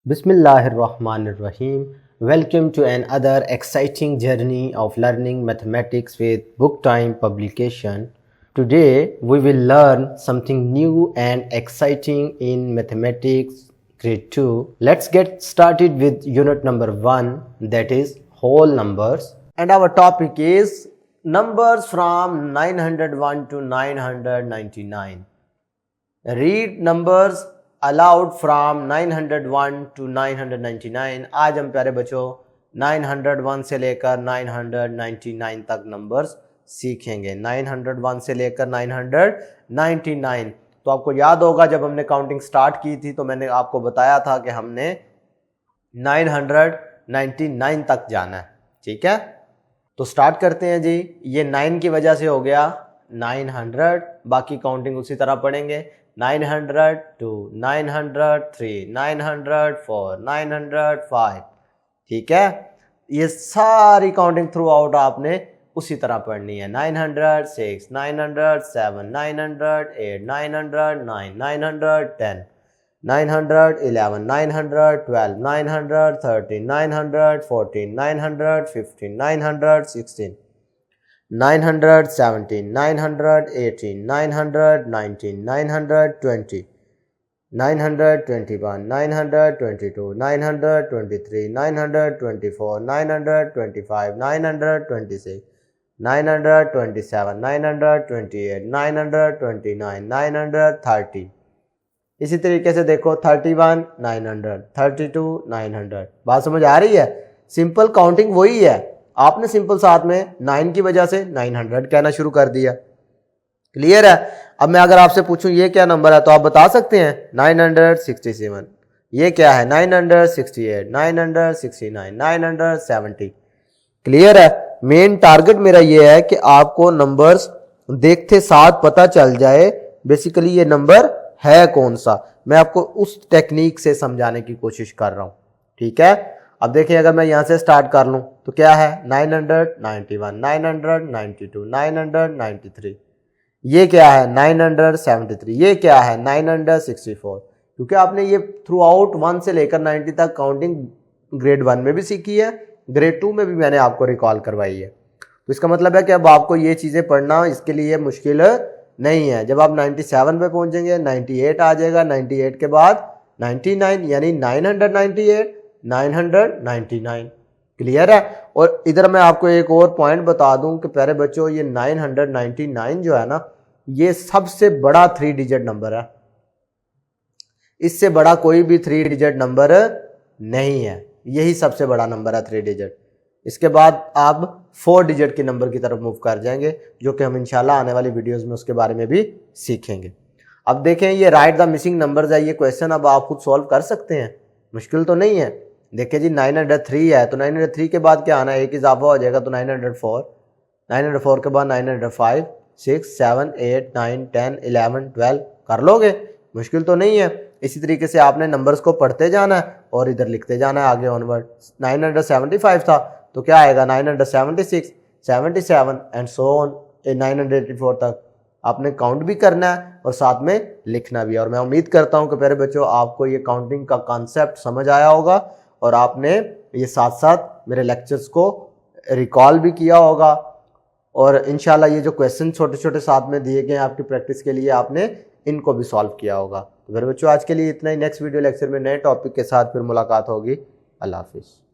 Bismillahirrahmanirrahim. Welcome to another exciting journey of learning mathematics with Book Time publication. Today we will learn something new and exciting in mathematics grade 2. Let's get started with unit number 1, that is whole numbers. And our topic is numbers from 901 to 999. Read numbers aloud from 901 to 999। आज हम प्यारे बच्चों 901 से लेकर 999 तक numbers सीखेंगे। 901 से लेकर 999। तो आपको याद होगा जब हमने काउंटिंग स्टार्ट की थी तो मैंने आपको बताया था कि हमने 999 तक जाना है। ठीक है, तो स्टार्ट करते हैं जी। ये 9 की वजह से हो गया 900, बाकी काउंटिंग उसी तरह पढ़ेंगे। 902, 903, 904, 905। ठीक है, ये सारी काउंटिंग थ्रू आउट आपने उसी तरह पढ़नी है। 906, 907, 908, 909, 910, 911, 912, 913, 914, 915, 916, 917, 918, 919, 920, 921, 922, 923, 924, 925, 926, 927, 928, 929, 930। इसी तरीके से देखो 31, 900, 32, 900। बात समझ आ रही है? सिंपल काउंटिंग वही है, आपने सिंपल साथ में 9 की वजह से 900 कहना शुरू कर दिया। क्लियर है? अब मैं अगर आपसे पूछूं ये क्या नंबर है तो आप बता सकते हैं 967। ये क्या है? 968, 969, 970। क्लियर है? मेन टारगेट मेरा ये है कि आपको नंबर्स देखते साथ पता चल जाए बेसिकली ये नंबर है कौन सा। मैं आपको उस टेक्निक से समझाने की कोशिश कर रहा हूं। ठीक है, अब देखिए अगर मैं यहां से स्टार्ट कर लूं तो क्या है? 991, 992, 993। ये क्या है? 973। ये क्या है? 964। क्योंकि आपने ये थ्रू आउट 1 से लेकर 90 तक काउंटिंग ग्रेड 1 में भी सीखी है, ग्रेड 2 में भी मैंने आपको रिकॉल करवाई है। तो इसका मतलब है कि अब आपको ये चीजें पढ़ना इसके लिए मुश्किल नहीं है। जब आप 97 पे पहुंचेंगे 98 आ जाएगा, 98 के बाद 99 यानी 998, 999। क्लियर है? और इधर मैं आपको एक और पॉइंट बता दूं कि प्यारे बच्चों ये 999 जो है ना, ये सबसे बड़ा 3 डिजिट नंबर है। इससे बड़ा कोई भी 3 डिजिट नंबर नहीं है, यही सबसे बड़ा नंबर है 3 डिजिट। इसके बाद आप 4 डिजिट के नंबर की तरफ मूव कर जाएंगे, जो कि हम इंशाल्लाह आने वाली वीडियोस में उसके बारे में भी सीखेंगे। अब देखें ये राइट द मिसिंग नंबर्स है, ये क्वेश्चन अब आप खुद सॉल्व कर सकते हैं, मुश्किल तो नहीं है। देखिए जी 903 है तो 903 के बाद क्या आना है? एक इजाफा हो जाएगा तो 904, 904 के बाद 905, 6, 7, 8, 9, 10, 11, 12 कर लोगे, मुश्किल तो नहीं है। इसी तरीके से आपने नंबर्स को पढ़ते जाना है और इधर लिखते जाना है आगे ऑनवर्ड। 975 था तो क्या आएगा? 976, 77 एंड सो ऑन 984 तक आपने काउंट भी करना है और साथ में लिखना भी है। और मैं उम्मीद करता हूं कि प्यारे बच्चों आपको ये काउंटिंग का कॉन्सेप्ट समझ आया होगा और आपने ये साथ साथ मेरे लेक्चर्स को रिकॉल भी किया होगा। और इंशाल्लाह ये जो क्वेश्चन छोटे छोटे साथ में दिए गए हैं आपकी प्रैक्टिस के लिए, आपने इनको भी सॉल्व किया होगा। तो मेरे बच्चों आज के लिए इतना ही। नेक्स्ट वीडियो लेक्चर में नए टॉपिक के साथ फिर मुलाकात होगी। अल्लाह हाफिज़।